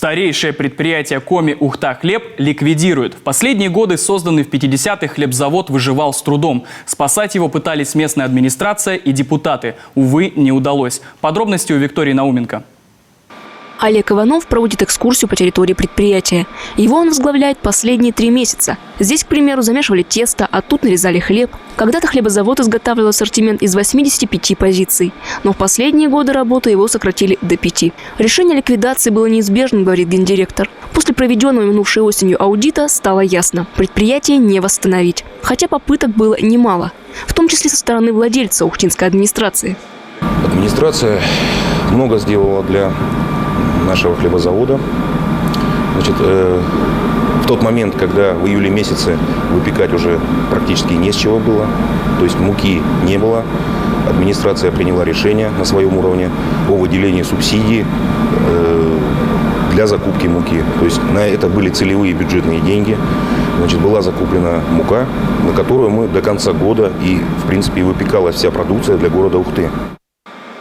Старейшее предприятие Коми «Ухта-Хлеб» ликвидируют. В последние годы созданный в 50-х хлебзавод выживал с трудом. Спасать его пытались местная администрация и депутаты. Увы, не удалось. Подробности у Виктории Науменко. Олег Иванов проводит экскурсию по территории предприятия. Его он возглавляет последние 3 месяца. Здесь, к примеру, замешивали тесто, а тут нарезали хлеб. Когда-то хлебозавод изготавливал ассортимент из 85 позиций. Но в последние годы работы его сократили до 5. Решение ликвидации было неизбежным, говорит гендиректор. После проведенного минувшей осенью аудита стало ясно – предприятие не восстановить. Хотя попыток было немало. В том числе со стороны владельца ухтинской администрации. Администрация много сделала для нашего хлебозавода. Значит, в тот момент, когда в июле месяце выпекать уже практически не с чего было, то есть муки не было, администрация приняла решение на своем уровне о выделении субсидий для закупки муки. То есть на это были целевые бюджетные деньги. Значит, была закуплена мука, на которую мы до конца года и, в принципе, выпекалась вся продукция для города Ухты.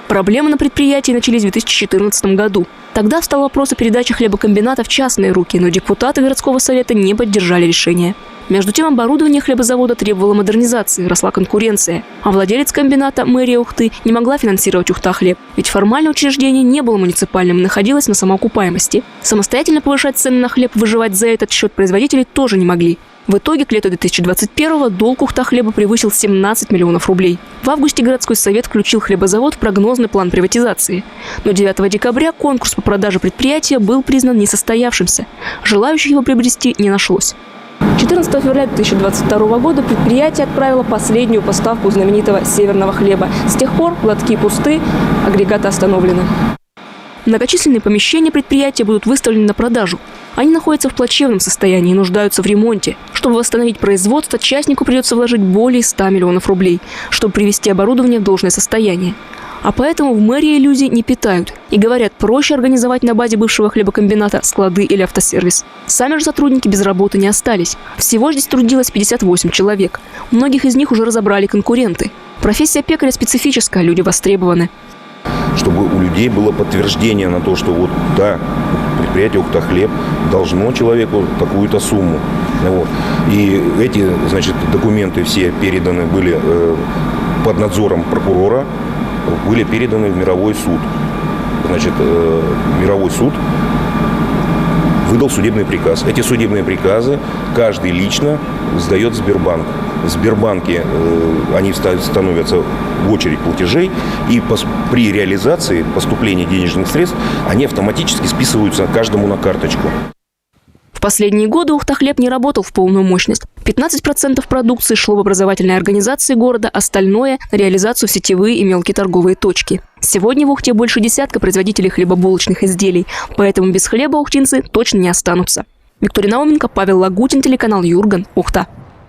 Проблемы на предприятии начались в 2014 году. Тогда встал вопрос о передаче хлебокомбината в частные руки, но депутаты городского совета не поддержали решение. Между тем, оборудование хлебозавода требовало модернизации, росла конкуренция. А владелец комбината, мэрия Ухты, не могла финансировать Ухта-Хлеб. Ведь формально учреждение не было муниципальным и находилось на самоокупаемости. Самостоятельно повышать цены на хлеб, выживать за этот счет производители тоже не могли. В итоге к лету 2021-го долг Ухта-Хлеба превысил 17 миллионов рублей. В августе городской совет включил хлебозавод в прогнозный план приватизации. Но 9 декабря конкурс по продаже предприятия был признан несостоявшимся. Желающих его приобрести не нашлось. 14 февраля 2022 года предприятие отправило последнюю поставку знаменитого северного хлеба. С тех пор лотки пусты, агрегаты остановлены. Многочисленные помещения предприятия будут выставлены на продажу. Они находятся в плачевном состоянии и нуждаются в ремонте. Чтобы восстановить производство, частнику придется вложить более 100 миллионов рублей, чтобы привести оборудование в должное состояние. А поэтому в мэрии иллюзий не питают. И говорят, проще организовать на базе бывшего хлебокомбината склады или автосервис. Сами же сотрудники без работы не остались. Всего здесь трудилось 58 человек. Многих из них уже разобрали конкуренты. Профессия пекаря специфическая, люди востребованы. Чтобы у людей было подтверждение на то, что вот да, предприятие «Ухта-Хлеб» должно человеку такую-то сумму. Вот. И эти, значит, документы все переданы были под надзором прокурора, были переданы в мировой суд. Значит, мировой суд выдал судебный приказ. Эти судебные приказы каждый лично сдает в Сбербанк. В Сбербанке они становятся в очередь платежей, и при реализации поступления денежных средств они автоматически списываются каждому на карточку. В последние годы Ухта-Хлеб не работал в полную мощность. 15% продукции шло в образовательные организации города, остальное – на реализацию в сетевые и мелкие торговые точки. Сегодня в Ухте больше десятка производителей хлебобулочных изделий, поэтому без хлеба ухтинцы точно не останутся. Виктория Науменко, Павел Лагутин, телеканал Юрган, Ухта.